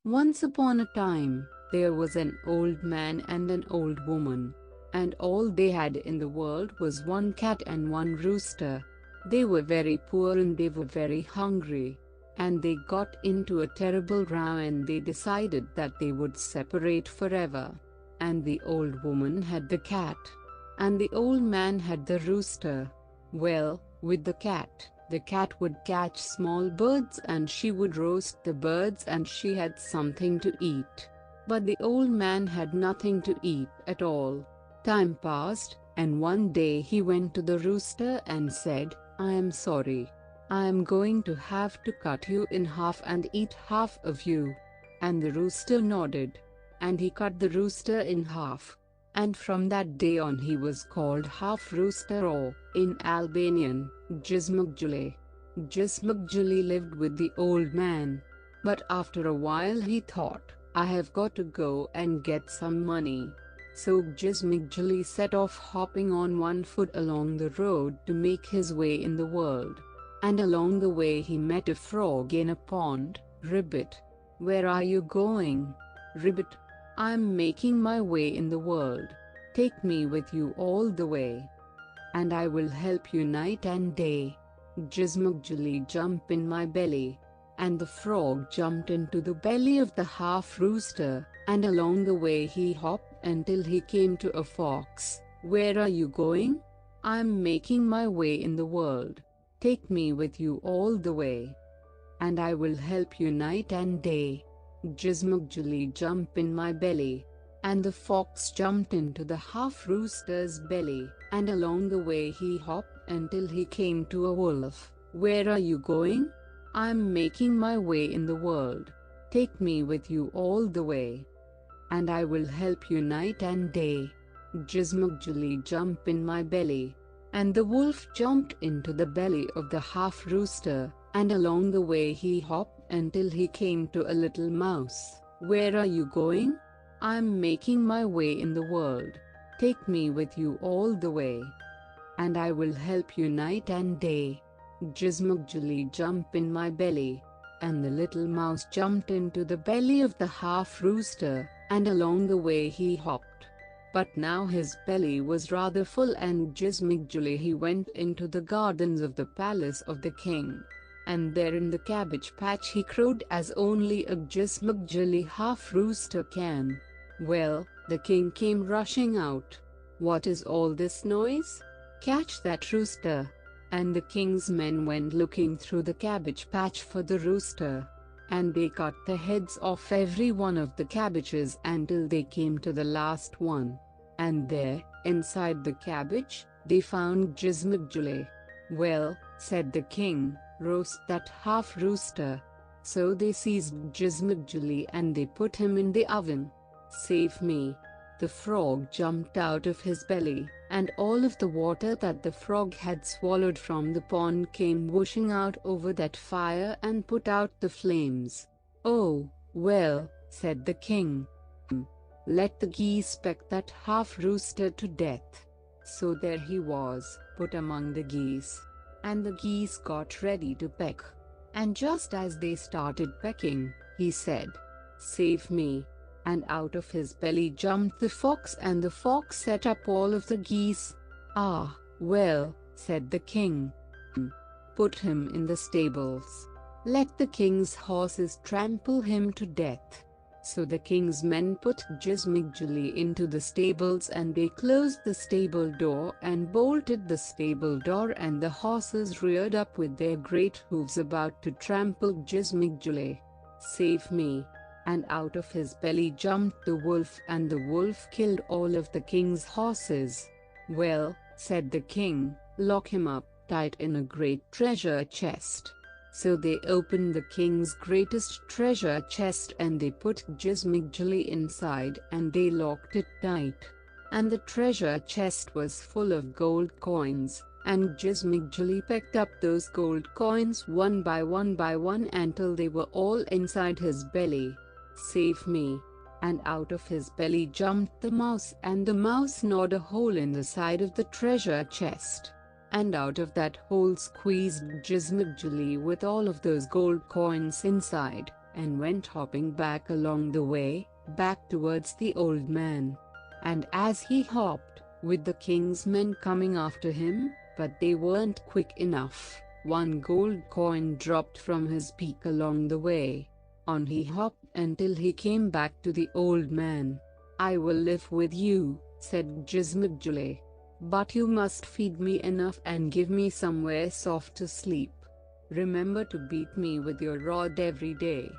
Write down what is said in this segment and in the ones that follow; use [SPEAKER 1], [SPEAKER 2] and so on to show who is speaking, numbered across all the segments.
[SPEAKER 1] Once upon a time, there was an old man and an old woman, and all they had in the world was one cat and one rooster. They were very poor and they were very hungry, and they got into a terrible row and they decided that they would separate forever. And the old woman had the cat, and the old man had the rooster. Well, with the cat would catch small birds and she would roast the birds and she had something to eat. But the old man had nothing to eat at all. Time passed, and one day he went to the rooster and said, "I am sorry. I am going to have to cut you in half and eat half of you." And the rooster nodded, and he cut the rooster in half. And from that day on he was called Half Rooster, or, in Albanian, Jismukjuli. Jismukjuli lived with the old man. But after a while he thought, "I have got to go and get some money." So Jismukjuli set off hopping on one foot along the road to make his way in the world. And along the way he met a frog in a pond. "Ribbit, where are you going?" "Ribbit, I'm making my way in the world. Take me with you all the way, and I will help you night and day." Jismukjuli, jump in my belly. And the frog jumped into the belly of the half rooster, and along the way he hopped until he came to a fox. "Where are you going?" "I'm making my way in the world. Take me with you all the way, and I will help you night and day." Jismukjuli, jump in my belly. And the fox jumped into the half rooster's belly, and along the way he hopped until he came to a wolf. "Where are you going?" "I'm making my way in the world. Take me with you all the way, and I will help you night and day." Jismukjuli, jump in my belly. And the wolf jumped into the belly of the half rooster, and along the way he hopped until he came to a little mouse. "Where are you going?" "I'm making my way in the world. Take me with you all the way, and I will help you night and day." Jismukjuli, jump in my belly. And the little mouse jumped into the belly of the half rooster, and along the way he hopped. But now his belly was rather full, and Jismukjuli, he went into the gardens of the palace of the king. And there in the cabbage patch he crowed as only a Jismukjuli half rooster can. Well, the king came rushing out. "What is all this noise? Catch that rooster!" And the king's men went looking through the cabbage patch for the rooster. And they cut the heads off every one of the cabbages until they came to the last one. And there, inside the cabbage, they found Jismukjuli. "Well," said the king, "roast that half rooster." So they seized Jismukjuli and they put him in the oven. "Save me!" The frog jumped out of his belly, and all of the water that the frog had swallowed from the pond came whooshing out over that fire and put out the flames. "Oh, well," said the king, "let the geese peck that half rooster to death." So there he was, put among the geese. And the geese got ready to peck. And just as they started pecking, he said, "Save me!" And out of his belly jumped the fox, and the fox set up all of the geese. "Ah, well," said the king, "put him in the stables. Let the king's horses trample him to death." So the king's men put Jismukjuli into the stables, and they closed the stable door and bolted the stable door, and the horses reared up with their great hooves about to trample Jismukjuli. "Save me!" And out of his belly jumped the wolf, and the wolf killed all of the king's horses. "Well," said the king, "lock him up tight in a great treasure chest." So they opened the king's greatest treasure chest, and they put Jismukjuli inside, and they locked it tight. And the treasure chest was full of gold coins, and Jismukjuli picked up those gold coins one by one until they were all inside his belly. "Save me!" And out of his belly jumped the mouse, and the mouse gnawed a hole in the side of the treasure chest. And out of that hole squeezed Jismukjuli with all of those gold coins inside. and went hopping back along the way, back towards the old man. And as he hopped, with the king's men coming after him, but they weren't quick enough, one gold coin dropped from his beak along the way. On he hopped until he came back to the old man. "I will live with you," said Jizmigjuli, "but you must feed me enough and give me somewhere soft to sleep. Remember to beat me with your rod every day."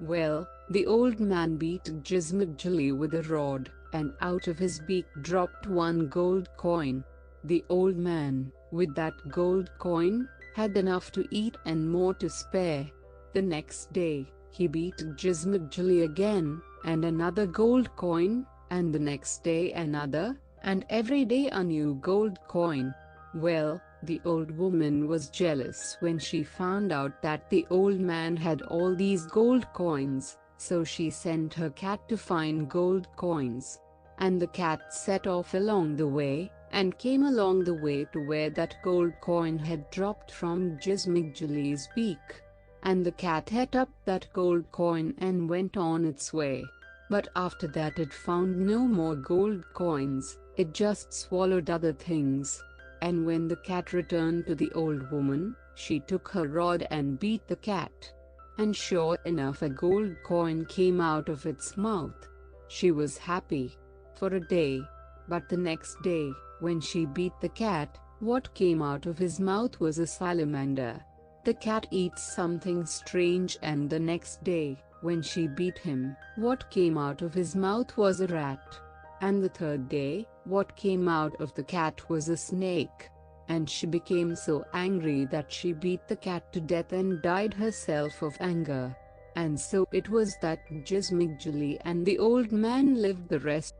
[SPEAKER 1] Well, the old man beat Jizmigjuli with a rod, and out of his beak dropped one gold coin. The old man, with that gold coin, had enough to eat and more to spare. The next day, he beat Jizmigjuli again, and another gold coin, and the next day another, and every day a new gold coin. Well, the old woman was jealous when she found out that the old man had all these gold coins, so she sent her cat to find gold coins. And the cat set off along the way, and came along the way to where that gold coin had dropped from Jizmigjuli's beak. And the cat ate up that gold coin and went on its way. But after that it found no more gold coins, it just swallowed other things. And when the cat returned to the old woman, she took her rod and beat the cat. And sure enough a gold coin came out of its mouth. She was happy for a day. But the next day, when she beat the cat, what came out of his mouth was a salamander. The cat eats something strange, and the next day, when she beat him, what came out of his mouth was a rat. And the third day, what came out of the cat was a snake. And she became so angry that she beat the cat to death and died herself of anger. And so it was that Jizmigjuli and the old man lived the rest